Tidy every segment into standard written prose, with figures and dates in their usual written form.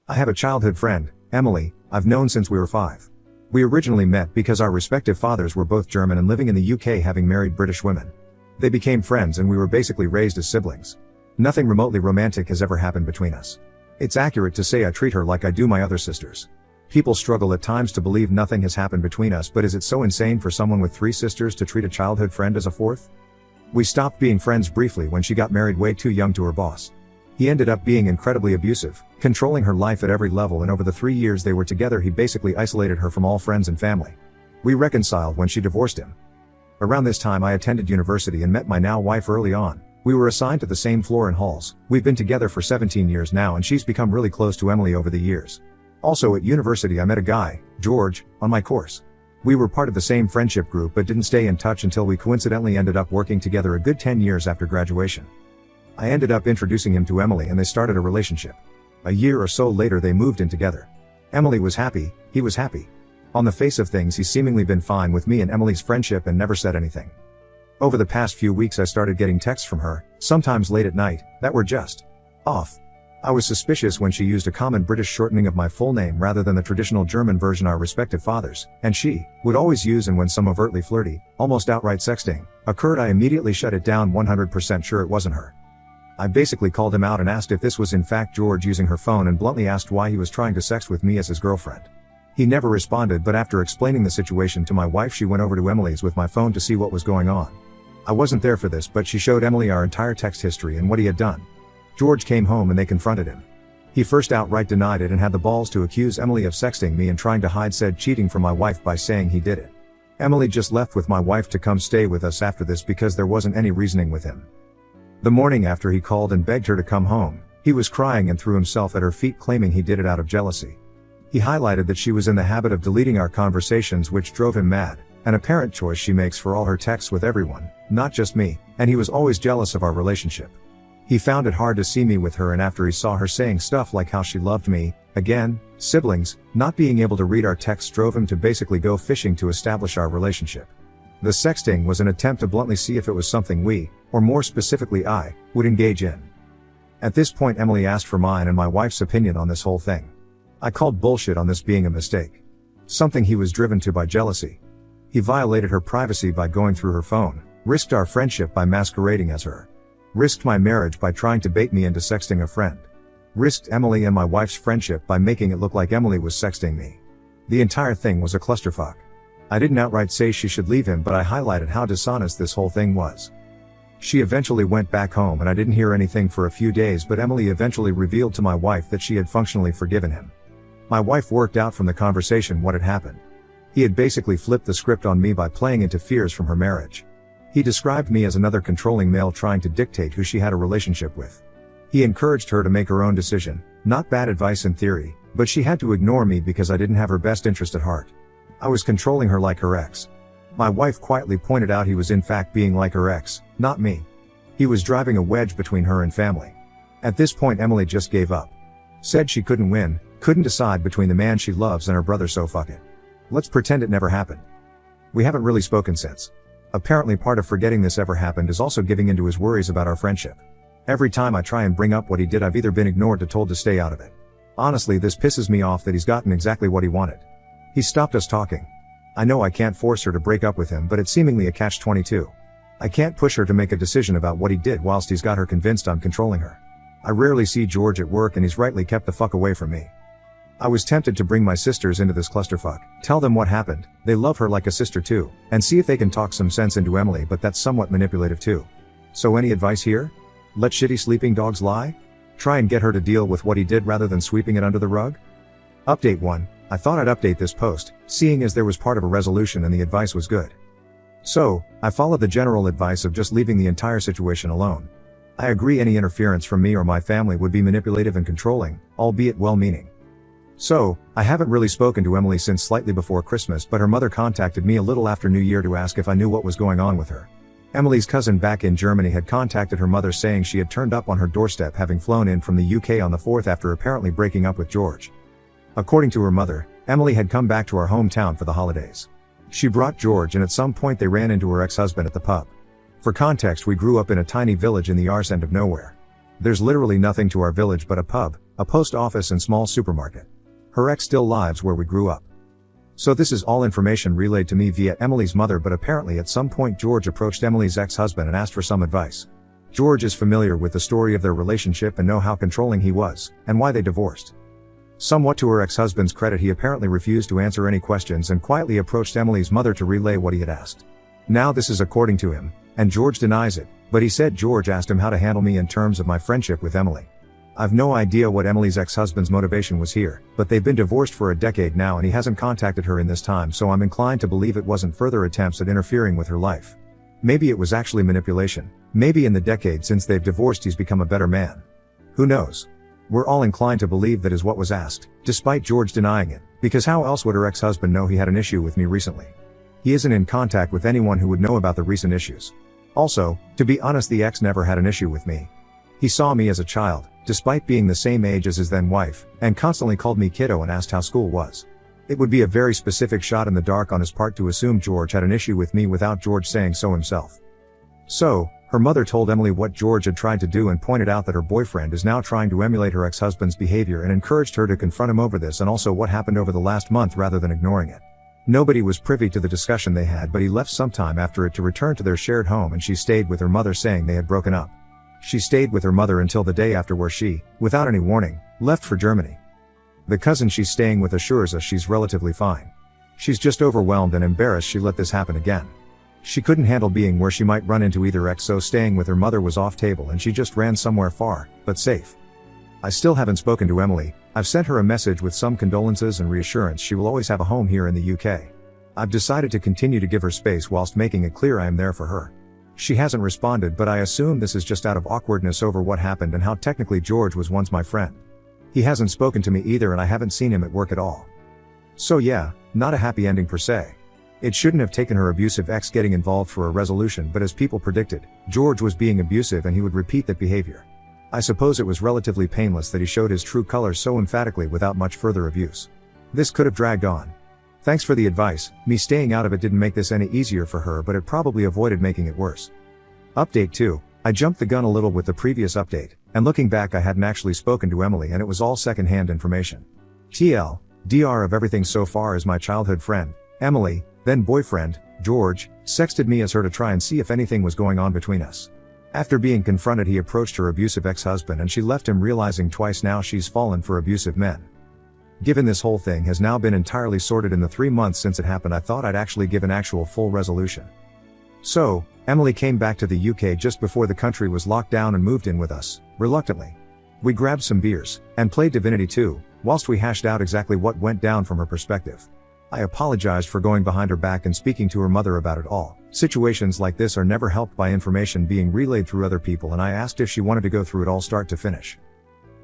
I have a childhood friend, Emily, I've known since we were 5. We originally met because our respective fathers were both German and living in the UK, having married British women. They became friends and we were basically raised as siblings. Nothing remotely romantic has ever happened between us. It's accurate to say I treat her like I do my other sisters. People struggle at times to believe nothing has happened between us, but is it so insane for someone with 3 sisters to treat a childhood friend as a 4th? We stopped being friends briefly when she got married way too young to her boss. He ended up being incredibly abusive, controlling her life at every level, and over the 3 years they were together he basically isolated her from all friends and family. We reconciled when she divorced him. Around this time I attended university and met my now wife early on. We were assigned to the same floor in halls. We've been together for 17 years now and she's become really close to Emily over the years. Also at university I met a guy, George, on my course. We were part of the same friendship group but didn't stay in touch until we coincidentally ended up working together a good 10 years after graduation. I ended up introducing him to Emily and they started a relationship. A year or so later they moved in together. Emily was happy, he was happy. On the face of things he's seemingly been fine with me and Emily's friendship and never said anything. Over the past few weeks I started getting texts from her, sometimes late at night, that were just off. I was suspicious when she used a common British shortening of my full name rather than the traditional German version our respective fathers, and she would always use, and when some overtly flirty, almost outright sexting occurred I immediately shut it down, 100% sure it wasn't her. I basically called him out and asked if this was in fact George using her phone and bluntly asked why he was trying to sext with me as his girlfriend. He never responded, but after explaining the situation to my wife she went over to Emily's with my phone to see what was going on. I wasn't there for this, but she showed Emily our entire text history and what he had done. George came home and they confronted him. He first outright denied it and had the balls to accuse Emily of sexting me and trying to hide said cheating from my wife by saying he did it. Emily just left with my wife to come stay with us after this because there wasn't any reasoning with him. The morning after he called and begged her to come home, he was crying and threw himself at her feet claiming he did it out of jealousy. He highlighted that she was in the habit of deleting our conversations, which drove him mad, an apparent choice she makes for all her texts with everyone, not just me, and he was always jealous of our relationship. He found it hard to see me with her, and after he saw her saying stuff like how she loved me, again, siblings, not being able to read our texts drove him to basically go fishing to establish our relationship. The sexting was an attempt to bluntly see if it was something we, or more specifically I, would engage in. At this point Emily asked for mine and my wife's opinion on this whole thing. I called bullshit on this being a mistake. Something he was driven to by jealousy. He violated her privacy by going through her phone, risked our friendship by masquerading as her, risked my marriage by trying to bait me into sexting a friend, risked Emily and my wife's friendship by making it look like Emily was sexting me. The entire thing was a clusterfuck. I didn't outright say she should leave him, but I highlighted how dishonest this whole thing was. She eventually went back home and I didn't hear anything for a few days, but Emily eventually revealed to my wife that she had functionally forgiven him. My wife worked out from the conversation what had happened. He had basically flipped the script on me by playing into fears from her marriage. He described me as another controlling male trying to dictate who she had a relationship with. He encouraged her to make her own decision, not bad advice in theory, but she had to ignore me because I didn't have her best interest at heart. I was controlling her like her ex. My wife quietly pointed out he was in fact being like her ex, not me. He was driving a wedge between her and family. At this point Emily just gave up. Said she couldn't win, couldn't decide between the man she loves and her brother, so fuck it. Let's pretend it never happened. We haven't really spoken since. Apparently part of forgetting this ever happened is also giving into his worries about our friendship. Every time I try and bring up what he did I've either been ignored or told to stay out of it. Honestly, this pisses me off that he's gotten exactly what he wanted. He stopped us talking. I know I can't force her to break up with him, but it's seemingly a catch-22. I can't push her to make a decision about what he did whilst he's got her convinced I'm controlling her. I rarely see George at work and he's rightly kept the fuck away from me. I was tempted to bring my sisters into this clusterfuck, tell them what happened, they love her like a sister too, and see if they can talk some sense into Emily, but that's somewhat manipulative too. So any advice here? Let shitty sleeping dogs lie? Try and get her to deal with what he did rather than sweeping it under the rug? Update 1. I thought I'd update this post, seeing as there was part of a resolution and the advice was good. So, I followed the general advice of just leaving the entire situation alone. I agree any interference from me or my family would be manipulative and controlling, albeit well-meaning. So, I haven't really spoken to Emily since slightly before Christmas, but her mother contacted me a little after New Year to ask if I knew what was going on with her. Emily's cousin back in Germany had contacted her mother saying she had turned up on her doorstep having flown in from the UK on the 4th after apparently breaking up with George. According to her mother, Emily had come back to our hometown for the holidays. She brought George and at some point they ran into her ex-husband at the pub. For context, we grew up in a tiny village in the arse end of nowhere. There's literally nothing to our village but a pub, a post office and small supermarket. Her ex still lives where we grew up. So this is all information relayed to me via Emily's mother, but apparently at some point George approached Emily's ex-husband and asked for some advice. George is familiar with the story of their relationship and know how controlling he was, and why they divorced. Somewhat to her ex-husband's credit, he apparently refused to answer any questions and quietly approached Emily's mother to relay what he had asked. Now this is according to him, and George denies it, but he said George asked him how to handle me in terms of my friendship with Emily. I've no idea what Emily's ex-husband's motivation was here, but they've been divorced for a decade now and he hasn't contacted her in this time, so I'm inclined to believe it wasn't further attempts at interfering with her life. Maybe it was actually manipulation. Maybe in the decade since they've divorced he's become a better man. Who knows? We're all inclined to believe that is what was asked, despite George denying it, because how else would her ex-husband know he had an issue with me recently? He isn't in contact with anyone who would know about the recent issues. Also, to be honest, the ex never had an issue with me. He saw me as a child, despite being the same age as his then wife, and constantly called me kiddo and asked how school was. It would be a very specific shot in the dark on his part to assume George had an issue with me without George saying so himself. So, her mother told Emily what George had tried to do and pointed out that her boyfriend is now trying to emulate her ex-husband's behavior and encouraged her to confront him over this and also what happened over the last month rather than ignoring it. Nobody was privy to the discussion they had, but he left sometime after it to return to their shared home and she stayed with her mother, saying they had broken up. She stayed with her mother until the day after, where she, without any warning, left for Germany. The cousin she's staying with assures us she's relatively fine. She's just overwhelmed and embarrassed she let this happen again. She couldn't handle being where she might run into either ex, so staying with her mother was off table and she just ran somewhere far, but safe. I still haven't spoken to Emily. I've sent her a message with some condolences and reassurance she will always have a home here in the UK. I've decided to continue to give her space whilst making it clear I am there for her. She hasn't responded, but I assume this is just out of awkwardness over what happened and how technically George was once my friend. He hasn't spoken to me either and I haven't seen him at work at all. So yeah, not a happy ending per se. It shouldn't have taken her abusive ex getting involved for a resolution, but as people predicted, George was being abusive and he would repeat that behavior. I suppose it was relatively painless that he showed his true colors so emphatically without much further abuse. This could have dragged on. Thanks for the advice. Me staying out of it didn't make this any easier for her, but it probably avoided making it worse. Update 2. I jumped the gun a little with the previous update, and looking back I hadn't actually spoken to Emily and it was all second-hand information. TL, DR of everything so far is my childhood friend, Emily, then boyfriend, George, sexted me as her to try and see if anything was going on between us. After being confronted, he approached her abusive ex-husband and she left him, realizing twice now she's fallen for abusive men. Given this whole thing has now been entirely sorted in the 3 months since it happened, I thought I'd actually give an actual full resolution. So, Emily came back to the UK just before the country was locked down and moved in with us, reluctantly. We grabbed some beers, and played Divinity 2, whilst we hashed out exactly what went down from her perspective. I apologized for going behind her back and speaking to her mother about it all. Situations like this are never helped by information being relayed through other people, and I asked if she wanted to go through it all start to finish.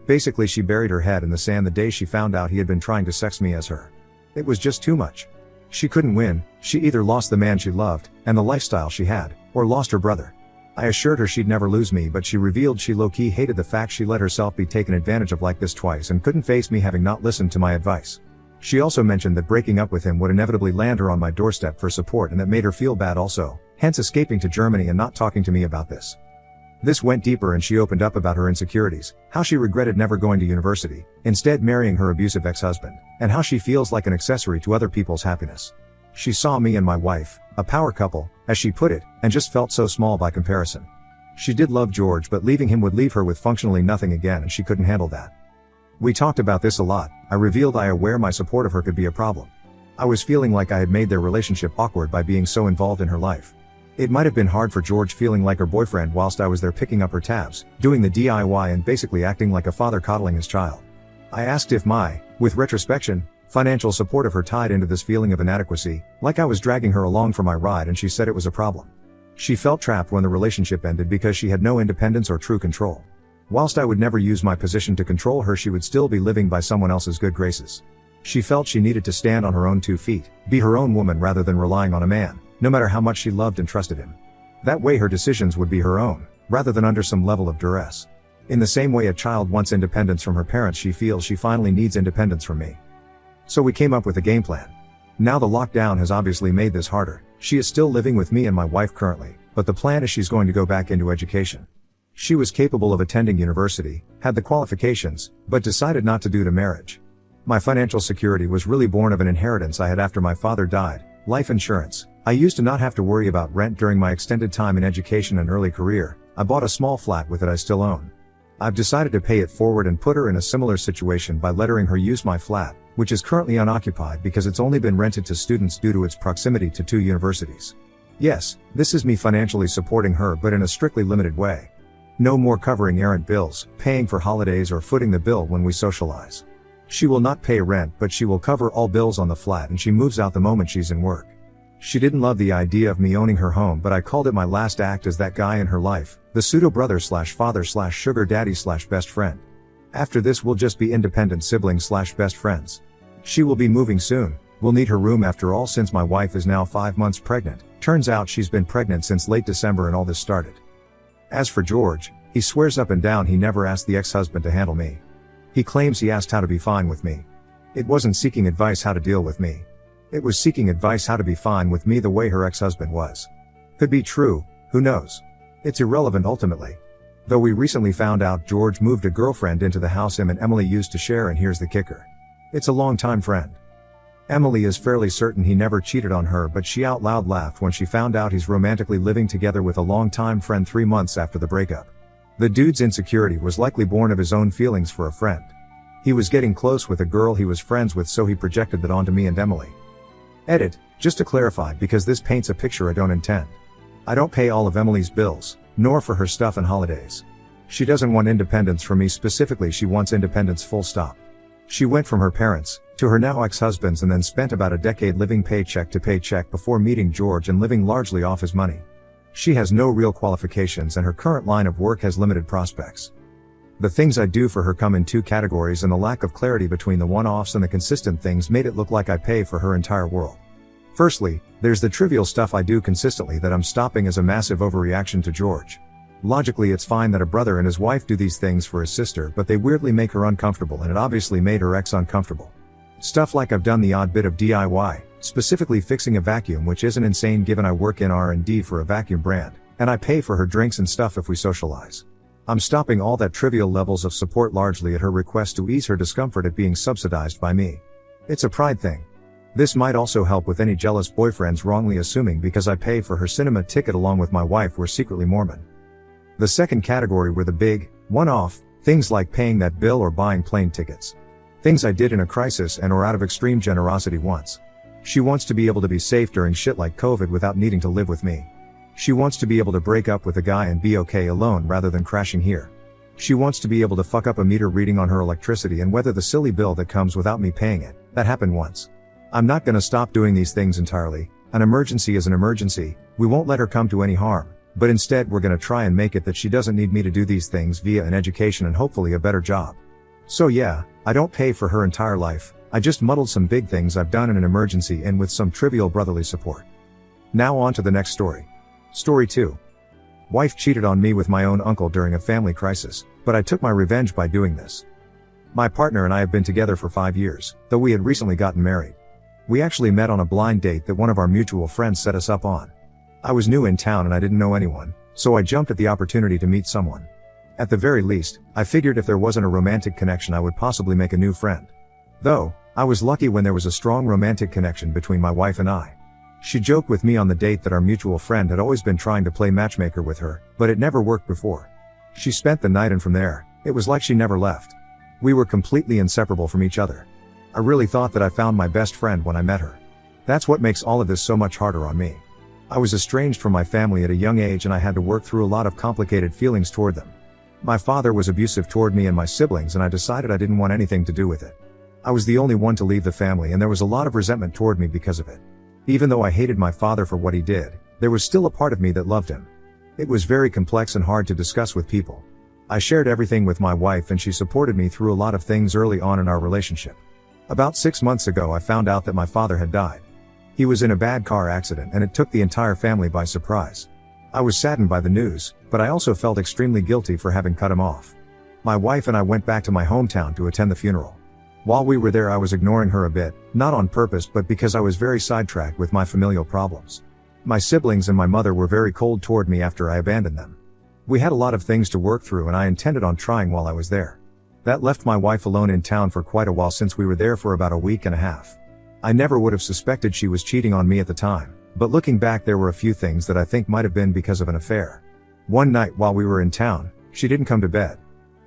Basically, she buried her head in the sand the day she found out he had been trying to sex me as her. It was just too much. She couldn't win. She either lost the man she loved, and the lifestyle she had, or lost her brother. I assured her she'd never lose me, but she revealed she low-key hated the fact she let herself be taken advantage of like this twice and couldn't face me having not listened to my advice. She also mentioned that breaking up with him would inevitably land her on my doorstep for support, and that made her feel bad also, hence escaping to Germany and not talking to me about this. This went deeper and she opened up about her insecurities, how she regretted never going to university, instead marrying her abusive ex-husband, and how she feels like an accessory to other people's happiness. She saw me and my wife, a power couple, as she put it, and just felt so small by comparison. She did love George, but leaving him would leave her with functionally nothing again, and she couldn't handle that. We talked about this a lot. I revealed I aware my support of her could be a problem. I was feeling like I had made their relationship awkward by being so involved in her life. It might have been hard for George feeling like her boyfriend whilst I was there picking up her tabs, doing the DIY and basically acting like a father coddling his child. I asked if my, with retrospection, financial support of her tied into this feeling of inadequacy, like I was dragging her along for my ride, and she said it was a problem. She felt trapped when the relationship ended because she had no independence or true control. Whilst I would never use my position to control her, she would still be living by someone else's good graces. She felt she needed to stand on her own 2 feet, be her own woman rather than relying on a man, no matter how much she loved and trusted him. That way her decisions would be her own, rather than under some level of duress. In the same way a child wants independence from her parents, she feels she finally needs independence from me. So we came up with a game plan. Now the lockdown has obviously made this harder. She is still living with me and my wife currently, but the plan is she's going to go back into education. She was capable of attending university, had the qualifications, but decided not to due to marriage. My financial security was really born of an inheritance I had after my father died, life insurance. I used to not have to worry about rent during my extended time in education and early career. I bought a small flat with it I still own. I've decided to pay it forward and put her in a similar situation by letting her use my flat, which is currently unoccupied because it's only been rented to students due to its proximity to 2 universities. Yes, this is me financially supporting her, but in a strictly limited way. No more covering errant bills, paying for holidays, or footing the bill when we socialize. She will not pay rent, but she will cover all bills on the flat, and she moves out the moment she's in work. She didn't love the idea of me owning her home, but I called it my last act as that guy in her life, the pseudo-brother/father/sugar daddy/best friend. After this we'll just be independent siblings/best friends. She will be moving soon, we'll need her room after all since my wife is now 5 months pregnant. Turns out she's been pregnant since late December and all this started. As for George, he swears up and down he never asked the ex-husband to handle me. He claims he asked how to be fine with me. It wasn't seeking advice how to deal with me. It was seeking advice how to be fine with me the way her ex-husband was. Could be true, who knows? It's irrelevant ultimately. Though we recently found out George moved a girlfriend into the house him and Emily used to share, and here's the kicker. It's a long-time friend. Emily is fairly certain he never cheated on her, but she out loud laughed when she found out he's romantically living together with a long-time friend 3 months after the breakup. The dude's insecurity was likely born of his own feelings for a friend. He was getting close with a girl he was friends with, so he projected that onto me and Emily. Edit, just to clarify, because this paints a picture I don't intend. I don't pay all of Emily's bills, nor for her stuff and holidays. She doesn't want independence from me specifically, she wants independence full stop. She went from her parents, to her now ex-husband's, and then spent about a decade living paycheck to paycheck before meeting George and living largely off his money. She has no real qualifications and her current line of work has limited prospects. The things I do for her come in 2 categories, and the lack of clarity between the one-offs and the consistent things made it look like I pay for her entire world. Firstly, there's the trivial stuff I do consistently that I'm stopping as a massive overreaction to George. Logically it's fine that a brother and his wife do these things for his sister, but they weirdly make her uncomfortable, and it obviously made her ex uncomfortable. Stuff like I've done the odd bit of DIY, specifically fixing a vacuum, which isn't insane given I work in R&D for a vacuum brand, and I pay for her drinks and stuff if we socialize. I'm stopping all that trivial levels of support largely at her request to ease her discomfort at being subsidized by me. It's a pride thing. This might also help with any jealous boyfriends wrongly assuming because I pay for her cinema ticket along with my wife we're secretly Mormon. The second category were the big, one-off, things like paying that bill or buying plane tickets. Things I did in a crisis and or out of extreme generosity once. She wants to be able to be safe during shit like COVID without needing to live with me. She wants to be able to break up with a guy and be okay alone rather than crashing here. She wants to be able to fuck up a meter reading on her electricity and weather the silly bill that comes without me paying it. That happened once. I'm not gonna stop doing these things entirely. An emergency is an emergency. We won't let her come to any harm, but instead we're gonna try and make it that she doesn't need me to do these things via an education and hopefully a better job. So yeah, I don't pay for her entire life. I just muddled some big things I've done in an emergency in with some trivial brotherly support. Now on to the next story. Story 2. Wife cheated on me with my own uncle during a family crisis, but I took my revenge by doing this. My partner and I have been together for 5 years, though we had recently gotten married. We actually met on a blind date that one of our mutual friends set us up on. I was new in town and I didn't know anyone, so I jumped at the opportunity to meet someone. At the very least, I figured if there wasn't a romantic connection I would possibly make a new friend. Though, I was lucky when there was a strong romantic connection between my wife and I. She joked with me on the date that our mutual friend had always been trying to play matchmaker with her, but it never worked before. She spent the night and from there, it was like she never left. We were completely inseparable from each other. I really thought that I found my best friend when I met her. That's what makes all of this so much harder on me. I was estranged from my family at a young age and I had to work through a lot of complicated feelings toward them. My father was abusive toward me and my siblings and I decided I didn't want anything to do with it. I was the only one to leave the family and there was a lot of resentment toward me because of it. Even though I hated my father for what he did, there was still a part of me that loved him. It was very complex and hard to discuss with people. I shared everything with my wife and she supported me through a lot of things early on in our relationship. About 6 months ago I found out that my father had died. He was in a bad car accident and it took the entire family by surprise. I was saddened by the news, but I also felt extremely guilty for having cut him off. My wife and I went back to my hometown to attend the funeral. While we were there I was ignoring her a bit, not on purpose but because I was very sidetracked with my familial problems. My siblings and my mother were very cold toward me after I abandoned them. We had a lot of things to work through and I intended on trying while I was there. That left my wife alone in town for quite a while since we were there for about a week and a half. I never would have suspected she was cheating on me at the time, but looking back there were a few things that I think might have been because of an affair. One night while we were in town, she didn't come to bed.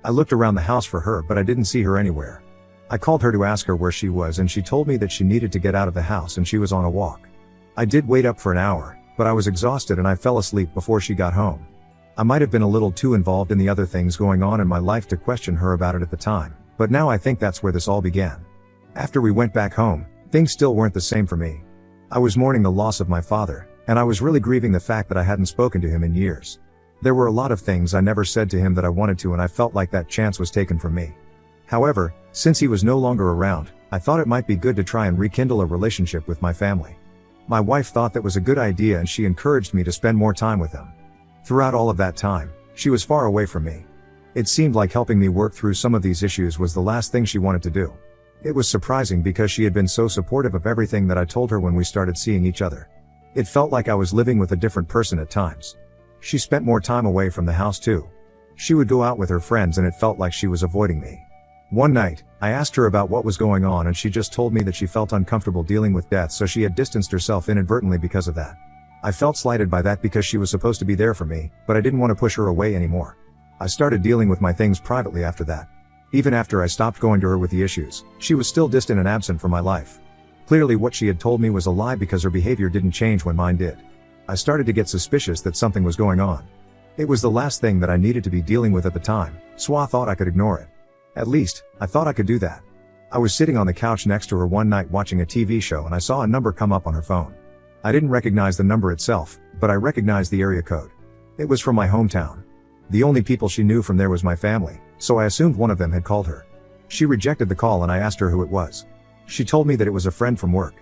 I looked around the house for her but I didn't see her anywhere. I called her to ask her where she was and she told me that she needed to get out of the house and she was on a walk. I did wait up for an hour, but I was exhausted and I fell asleep before she got home. I might have been a little too involved in the other things going on in my life to question her about it at the time, but now I think that's where this all began. After we went back home, things still weren't the same for me. I was mourning the loss of my father, and I was really grieving the fact that I hadn't spoken to him in years. There were a lot of things I never said to him that I wanted to and I felt like that chance was taken from me. However, since he was no longer around, I thought it might be good to try and rekindle a relationship with my family. My wife thought that was a good idea and she encouraged me to spend more time with them. Throughout all of that time, she was far away from me. It seemed like helping me work through some of these issues was the last thing she wanted to do. It was surprising because she had been so supportive of everything that I told her when we started seeing each other. It felt like I was living with a different person at times. She spent more time away from the house too. She would go out with her friends and it felt like she was avoiding me. One night, I asked her about what was going on and she just told me that she felt uncomfortable dealing with death, so she had distanced herself inadvertently because of that. I felt slighted by that because she was supposed to be there for me, but I didn't want to push her away anymore. I started dealing with my things privately after that. Even after I stopped going to her with the issues, she was still distant and absent from my life. Clearly what she had told me was a lie because her behavior didn't change when mine did. I started to get suspicious that something was going on. It was the last thing that I needed to be dealing with at the time, so I thought I could ignore it. At least, I thought I could do that. I was sitting on the couch next to her one night watching a TV show and I saw a number come up on her phone. I didn't recognize the number itself, but I recognized the area code. It was from my hometown. The only people she knew from there was my family, so I assumed one of them had called her. She rejected the call and I asked her who it was. She told me that it was a friend from work.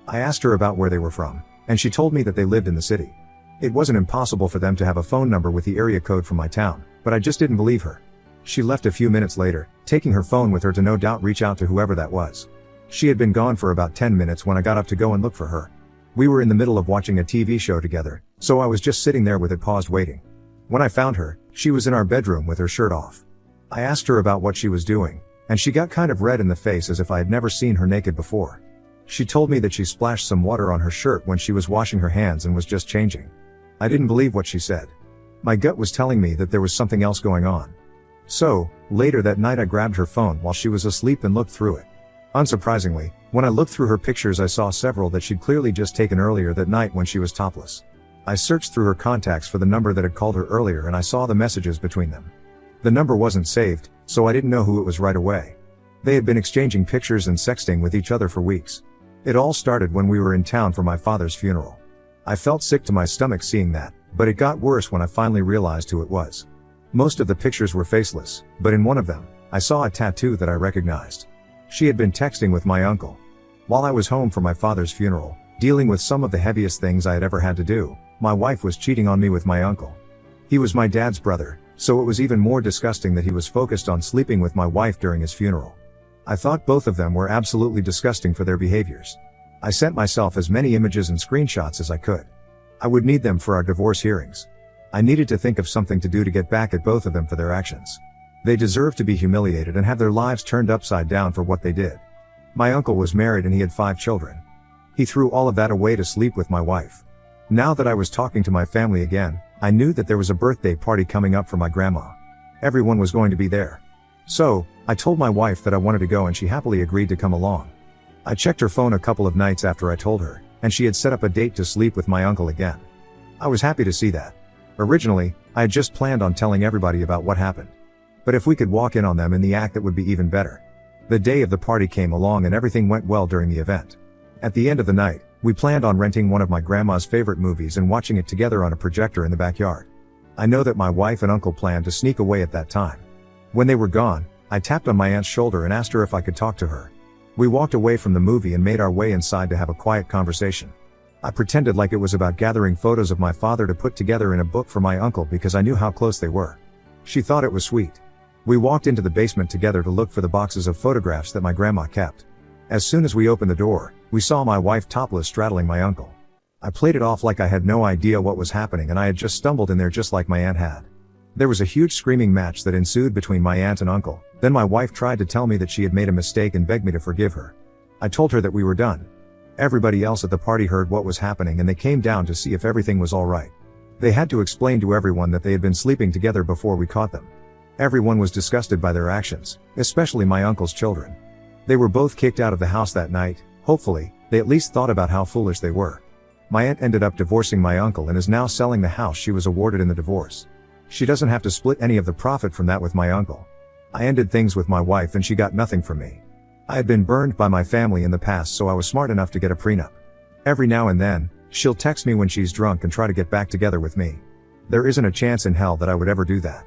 I asked her about where they were from, and she told me that they lived in the city. It wasn't impossible for them to have a phone number with the area code from my town, but I just didn't believe her. She left a few minutes later, taking her phone with her to no doubt reach out to whoever that was. She had been gone for about 10 minutes when I got up to go and look for her. We were in the middle of watching a TV show together, so I was just sitting there with it paused waiting. When I found her, she was in our bedroom with her shirt off. I asked her about what she was doing, and she got kind of red in the face as if I had never seen her naked before. She told me that she splashed some water on her shirt when she was washing her hands and was just changing. I didn't believe what she said. My gut was telling me that there was something else going on. So, later that night I grabbed her phone while she was asleep and looked through it. Unsurprisingly, when I looked through her pictures I saw several that she'd clearly just taken earlier that night when she was topless. I searched through her contacts for the number that had called her earlier and I saw the messages between them. The number wasn't saved, so I didn't know who it was right away. They had been exchanging pictures and sexting with each other for weeks. It all started when we were in town for my father's funeral. I felt sick to my stomach seeing that, but it got worse when I finally realized who it was. Most of the pictures were faceless, but in one of them, I saw a tattoo that I recognized. She had been texting with my uncle. While I was home for my father's funeral, dealing with some of the heaviest things I had ever had to do, my wife was cheating on me with my uncle. He was my dad's brother, so it was even more disgusting that he was focused on sleeping with my wife during his funeral. I thought both of them were absolutely disgusting for their behaviors. I sent myself as many images and screenshots as I could. I would need them for our divorce hearings. I needed to think of something to do to get back at both of them for their actions. They deserved to be humiliated and have their lives turned upside down for what they did. My uncle was married and he had 5 children. He threw all of that away to sleep with my wife. Now that I was talking to my family again, I knew that there was a birthday party coming up for my grandma. Everyone was going to be there. So, I told my wife that I wanted to go and she happily agreed to come along. I checked her phone a couple of nights after I told her, and she had set up a date to sleep with my uncle again. I was happy to see that. Originally, I had just planned on telling everybody about what happened. But if we could walk in on them in the act, that would be even better. The day of the party came along and everything went well during the event. At the end of the night, we planned on renting one of my grandma's favorite movies and watching it together on a projector in the backyard. I know that my wife and uncle planned to sneak away at that time. When they were gone, I tapped on my aunt's shoulder and asked her if I could talk to her. We walked away from the movie and made our way inside to have a quiet conversation. I pretended like it was about gathering photos of my father to put together in a book for my uncle because I knew how close they were. She thought it was sweet. We walked into the basement together to look for the boxes of photographs that my grandma kept. As soon as we opened the door, we saw my wife topless straddling my uncle. I played it off like I had no idea what was happening and I had just stumbled in there just like my aunt had. There was a huge screaming match that ensued between my aunt and uncle. Then my wife tried to tell me that she had made a mistake and begged me to forgive her. I told her that we were done. Everybody else at the party heard what was happening and they came down to see if everything was alright. They had to explain to everyone that they had been sleeping together before we caught them. Everyone was disgusted by their actions, especially my uncle's children. They were both kicked out of the house that night. Hopefully, they at least thought about how foolish they were. My aunt ended up divorcing my uncle and is now selling the house she was awarded in the divorce. She doesn't have to split any of the profit from that with my uncle. I ended things with my wife and she got nothing from me. I had been burned by my family in the past, so I was smart enough to get a prenup. Every now and then, she'll text me when she's drunk and try to get back together with me. There isn't a chance in hell that I would ever do that.